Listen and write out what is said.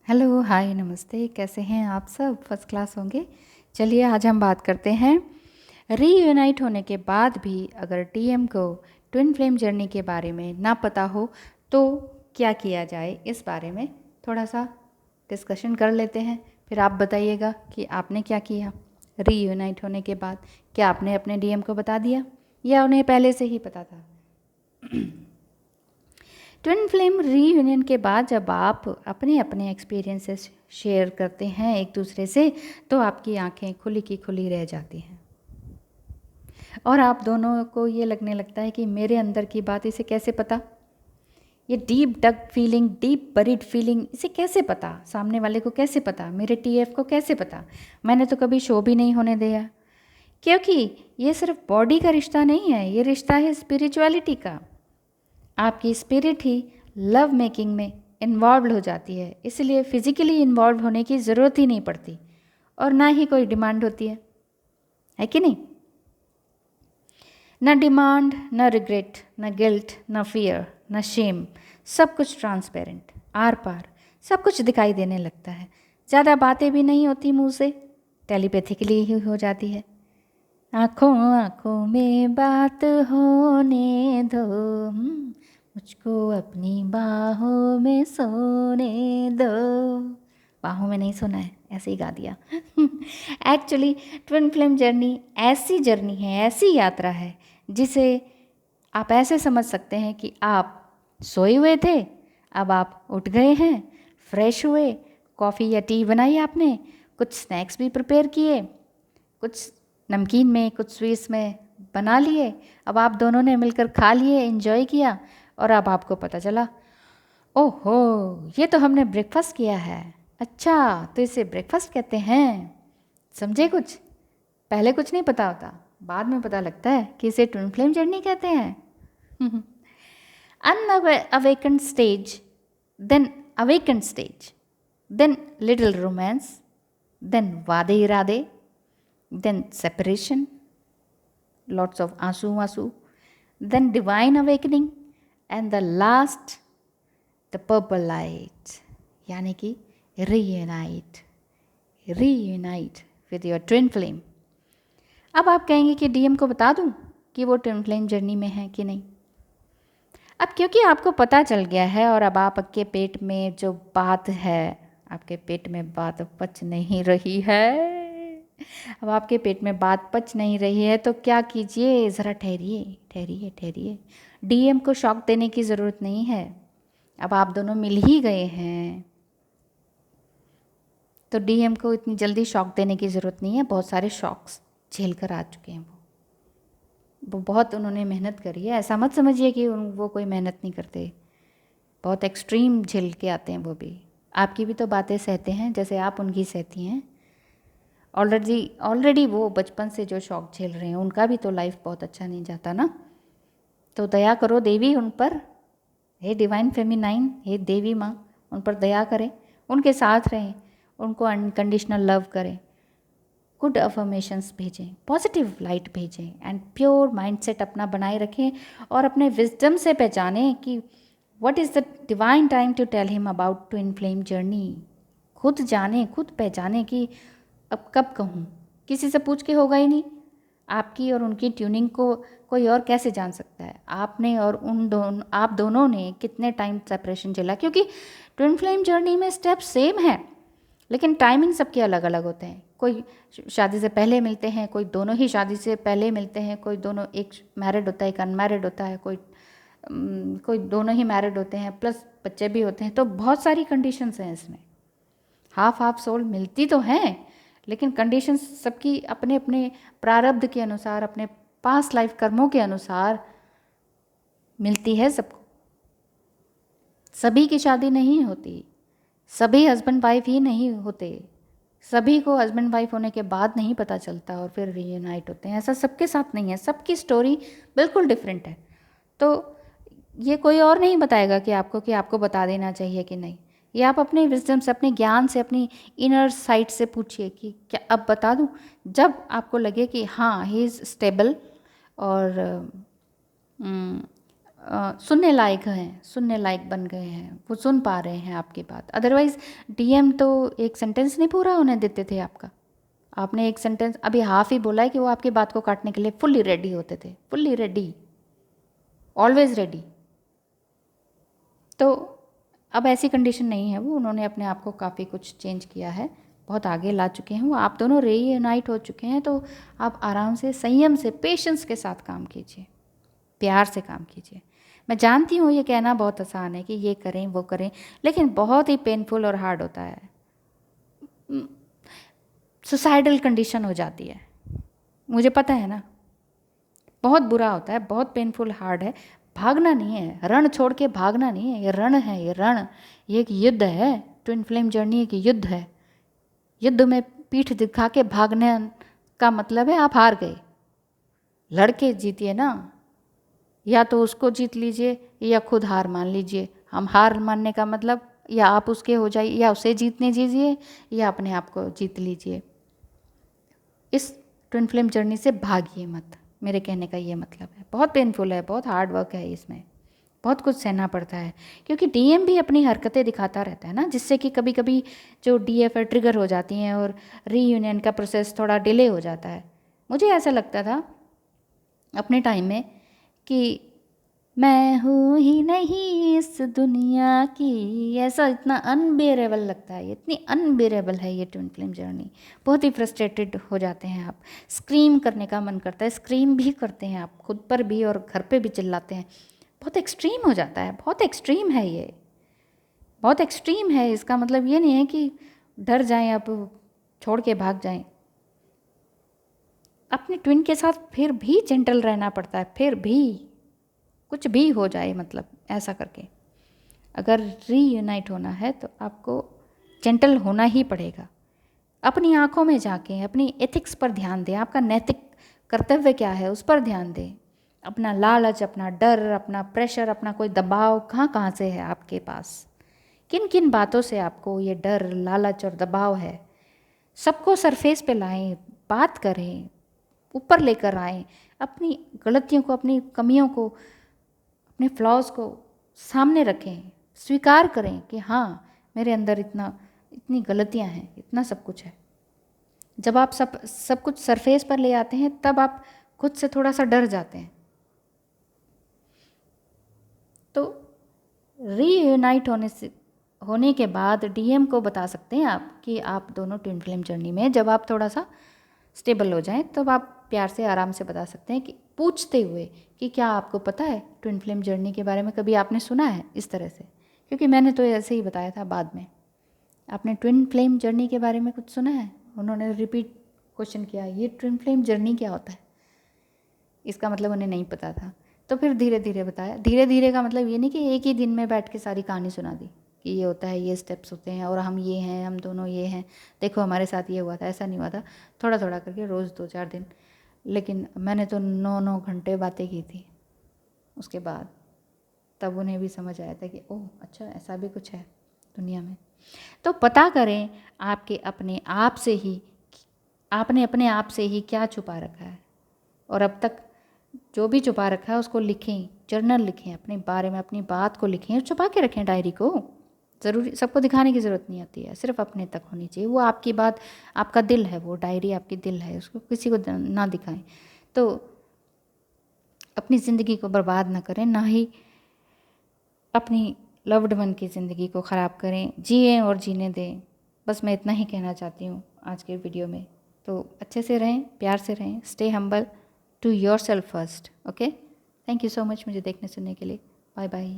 Hello, हाय, नमस्ते। कैसे हैं आप सब? फर्स्ट क्लास होंगे। चलिए आज हम बात करते हैं रीयूनाइट होने के बाद भी अगर टीएम को ट्विन फ्लेम जर्नी के बारे में ना पता हो तो क्या किया जाए, इस बारे में थोड़ा सा डिस्कशन कर लेते हैं। फिर आप बताइएगा कि आपने क्या किया रीयूनाइट होने के बाद। क्या आपने अपने डीएम को बता दिया या उन्हें पहले से ही पता था? ट्विन फ्लेम रीयूनियन के बाद जब आप अपने अपने एक्सपीरियंसेस शेयर करते हैं एक दूसरे से, तो आपकी आंखें खुली की खुली रह जाती हैं और आप दोनों को ये लगने लगता है कि मेरे अंदर की बात इसे कैसे पता। ये डीप डग फीलिंग, डीप बरीड फीलिंग, इसे कैसे पता, सामने वाले को कैसे पता, मेरे टीएफ को कैसे पता। मैंने तो कभी शो भी नहीं होने दिया, क्योंकि ये सिर्फ बॉडी का रिश्ता नहीं है, ये रिश्ता है स्पिरिचुअलिटी का। आपकी स्पिरिट ही लव मेकिंग में इन्वॉल्व हो जाती है, इसलिए फिजिकली इन्वॉल्व होने की ज़रूरत ही नहीं पड़ती और ना ही कोई डिमांड होती है कि नहीं? न डिमांड, न रिग्रेट, न गिल्ट, न फियर, न शेम, सब कुछ ट्रांसपेरेंट, आर पार सब कुछ दिखाई देने लगता है। ज़्यादा बातें भी नहीं होती मुंह से, टेलीपैथिकली ही हो जाती है। आँखों आँखों में बात होने दो, मुझको अपनी बाहों में सोने दो। बाहों में नहीं सोना है, ऐसे ही गा दिया। एक्चुअली ट्विन फ्लेम जर्नी ऐसी जर्नी है, ऐसी यात्रा है जिसे आप ऐसे समझ सकते हैं कि आप सोए हुए थे, अब आप उठ गए हैं, फ्रेश हुए, कॉफ़ी या टी बनाई आपने, कुछ स्नैक्स भी प्रिपेयर किए, कुछ नमकीन में कुछ स्वीट्स में बना लिए, अब आप दोनों ने मिलकर खा लिए, एंजॉय किया और अब आपको पता चला, ओहो ये तो हमने ब्रेकफास्ट किया है। अच्छा, तो इसे ब्रेकफास्ट कहते हैं। समझे? कुछ पहले कुछ नहीं पता होता, बाद में पता लगता है कि इसे ट्विन फ्लेम जर्नी कहते हैं। Unawakened stage, then awakened stage, then little romance, then वादे इरादे, then separation, lots of आंसू, then divine awakening, and the last, the purple light, यानी कि reunite with your twin flame। अब आप कहेंगे कि डीएम को बता दूं कि वो ट्विन फ्लेम जर्नी में है कि नहीं। अब क्योंकि आपको पता चल गया है और अब आपके पेट में जो बात है, आपके पेट में बात पच नहीं रही है, अब आपके पेट में बात पच नहीं रही है तो क्या कीजिए, ज़रा ठहरिए। डीएम को शॉक देने की ज़रूरत नहीं है। अब आप दोनों मिल ही गए हैं तो डीएम को इतनी जल्दी शॉक देने की ज़रूरत नहीं है। बहुत सारे शॉक्स झेल कर आ चुके हैं वो बहुत उन्होंने मेहनत करी है। ऐसा मत समझिए कि वो कोई मेहनत नहीं करते, बहुत एक्सट्रीम झेल के आते हैं वो भी। आपकी भी तो बातें सहते हैं जैसे आप उनकी सहती हैं। ऑलरेडी वो बचपन से जो शौक झेल रहे हैं उनका भी तो लाइफ बहुत अच्छा नहीं जाता ना। तो दया करो देवी उन पर, हे डिवाइन फेमिनाइन, हे देवी माँ, उन पर दया करें, उनके साथ रहें, उनको अनकंडीशनल लव करें, गुड अफर्मेशंस भेजें, पॉजिटिव लाइट भेजें एंड प्योर माइंडसेट अपना बनाए रखें और अपने विजडम से पहचानें कि what is the divine time to tell him about twin flame journey. खुद जाने, खुद पहचाने कि अब कब कहूँ, किसी से पूछ के होगा ही नहीं। आपकी और उनकी ट्यूनिंग को कोई और कैसे जान सकता है? आपने और आप दोनों ने कितने टाइम सेपरेशन झेला, क्योंकि ट्विन फ्लेम जर्नी में स्टेप सेम है लेकिन टाइमिंग सबके अलग अलग होते हैं। कोई शादी से पहले मिलते हैं, कोई दोनों ही शादी से पहले मिलते हैं, कोई दोनों, एक मैरिड होता है एक अनमैरिड होता है, कोई दोनों ही मैरिड होते हैं प्लस बच्चे भी होते हैं। तो बहुत सारी कंडीशंस हैं इसमें। हाफ सोल मिलती तो हैं लेकिन कंडीशंस सबकी अपने अपने प्रारब्ध के अनुसार, अपने पास्ट लाइफ कर्मों के अनुसार मिलती है सबको। सभी की शादी नहीं होती, सभी हस्बैंड वाइफ ही नहीं होते, सभी को हस्बैंड वाइफ होने के बाद नहीं पता चलता और फिर रीयूनाइट होते हैं। ऐसा सबके साथ नहीं है, सबकी स्टोरी बिल्कुल डिफरेंट है। तो ये कोई और नहीं बताएगा कि आपको बता देना चाहिए कि नहीं। ये आप अपने विजडम से, अपने ज्ञान से, अपनी इनर साइट से पूछिए कि क्या अब बता दूं। जब आपको लगे कि हाँ ही इज़ स्टेबल और सुनने लायक हैं, सुनने लायक बन गए हैं, वो सुन पा रहे हैं आपकी बात। अदरवाइज़ डीएम तो एक सेंटेंस नहीं पूरा होने देते थे आपका। आपने एक सेंटेंस अभी हाफ ही बोला है कि वो आपकी बात को काटने के लिए फुल्ली रेडी होते थे, फुल्ली रेडी, ऑलवेज रेडी। तो अब ऐसी कंडीशन नहीं है, वो उन्होंने अपने आप को काफ़ी कुछ चेंज किया है, बहुत आगे ला चुके हैं वो। आप दोनों रीयूनाइट हो चुके हैं, तो आप आराम से, संयम से, पेशेंस के साथ काम कीजिए, प्यार से काम कीजिए। मैं जानती हूँ ये कहना बहुत आसान है कि ये करें वो करें, लेकिन बहुत ही पेनफुल और हार्ड होता है। सुसाइडल कंडीशन हो जाती है, मुझे पता है ना, बहुत बुरा होता है, बहुत पेनफुल, हार्ड है। भागना नहीं है, रण छोड़ के भागना नहीं है, ये रण है, ये रण, ये एक युद्ध है। ट्विन फ्लेम जर्नी एक युद्ध है। युद्ध में पीठ दिखा के भागने का मतलब है आप हार गए। लड़के जीतिए ना, या तो उसको जीत लीजिए या खुद हार मान लीजिए। हम हार मानने का मतलब, या आप उसके हो जाइए या उसे जीतने दीजिए या अपने आप को जीत लीजिए। इस ट्विन फ्लेम जर्नी से भागिए मत, मेरे कहने का ये मतलब है। बहुत पेनफुल है, बहुत हार्ड वर्क है, इसमें बहुत कुछ सहना पड़ता है, क्योंकि डीएम भी अपनी हरकतें दिखाता रहता है ना, जिससे कि कभी कभी जो डीएफ है ट्रिगर हो जाती हैं और रीयूनियन का प्रोसेस थोड़ा डिले हो जाता है। मुझे ऐसा लगता था अपने टाइम में कि मैं हूँ ही नहीं इस दुनिया की, ऐसा इतना अनबेरेबल लगता है, इतनी अनबेरेबल है ये ट्विन फ्लेम जर्नी। बहुत ही फ्रस्ट्रेटेड हो जाते हैं आप, स्क्रीम करने का मन करता है, स्क्रीम भी करते हैं आप, खुद पर भी और घर पे भी चिल्लाते हैं। बहुत एक्सट्रीम हो जाता है, बहुत एक्सट्रीम है ये, बहुत एक्सट्रीम है। इसका मतलब ये नहीं है कि डर जाएं, आप छोड़ के भाग जाएं। अपने ट्विन के साथ फिर भी जेंटल रहना पड़ता है, फिर भी कुछ भी हो जाए, मतलब ऐसा करके अगर रीयूनाइट होना है तो आपको जेंटल होना ही पड़ेगा। अपनी आँखों में झाँकें, अपनी एथिक्स पर ध्यान दें, आपका नैतिक कर्तव्य क्या है उस पर ध्यान दें। अपना लालच, अपना डर, अपना प्रेशर, अपना कोई दबाव कहाँ कहाँ से है आपके पास, किन किन बातों से आपको ये डर, लालच और दबाव है, सबको सरफेस पे लाएं, बात करें, ऊपर लेकर आएं। अपनी गलतियों को, अपनी कमियों को, अपने फ्लॉज को सामने रखें, स्वीकार करें कि हाँ मेरे अंदर इतनी गलतियां हैं, इतना सब कुछ है। जब आप सब कुछ सरफेस पर ले आते हैं तब आप खुद से थोड़ा सा डर जाते हैं। तो रीयूनाइट होने के बाद डीएम को बता सकते हैं आप कि आप दोनों ट्विन फ्लेम जर्नी में, जब आप थोड़ा सा स्टेबल हो जाएं तब आप प्यार से, आराम से बता सकते हैं, कि पूछते हुए कि क्या आपको पता है ट्विन फ्लेम जर्नी के बारे में, कभी आपने सुना है इस तरह से। क्योंकि मैंने तो ऐसे ही बताया था, बाद में आपने ट्विन फ्लेम जर्नी के बारे में कुछ सुना है। उन्होंने रिपीट क्वेश्चन किया, ये ट्विन फ्लेम जर्नी क्या होता है। इसका मतलब उन्हें नहीं पता था, तो फिर धीरे धीरे बताया। धीरे धीरे का मतलब ये नहीं कि एक ही दिन में बैठ के सारी कहानी सुना दी कि ये होता है, ये स्टेप्स होते हैं और हम ये हैं, हम दोनों ये हैं, देखो हमारे साथ ये हुआ था। ऐसा नहीं हुआ था, थोड़ा थोड़ा करके रोज़ 2-4 दिन। लेकिन मैंने तो 9-9 घंटे बातें की थी उसके बाद, तब उन्हें भी समझ आया था कि ओह अच्छा, ऐसा भी कुछ है दुनिया में। तो पता करें आपके अपने आप से ही, आपने अपने आप से ही क्या छुपा रखा है, और अब तक जो भी छुपा रखा है उसको लिखें, जर्नल लिखें, अपने बारे में अपनी बात को लिखें और छुपा के रखें डायरी को। ज़रूरी सबको दिखाने की ज़रूरत नहीं होती है, सिर्फ अपने तक होनी चाहिए। वो आपकी बात, आपका दिल है, वो डायरी आपकी दिल है, उसको किसी को ना दिखाएं। तो अपनी ज़िंदगी को बर्बाद ना करें, ना ही अपनी लव्ड वन की ज़िंदगी को ख़राब करें, जिएं और जीने दें। बस मैं इतना ही कहना चाहती हूँ आज के वीडियो में। तो अच्छे से रहें, प्यार से रहें, stay humble, to yourself first. Okay, thank you so much मुझे देखने सुनने के लिए। Bye bye.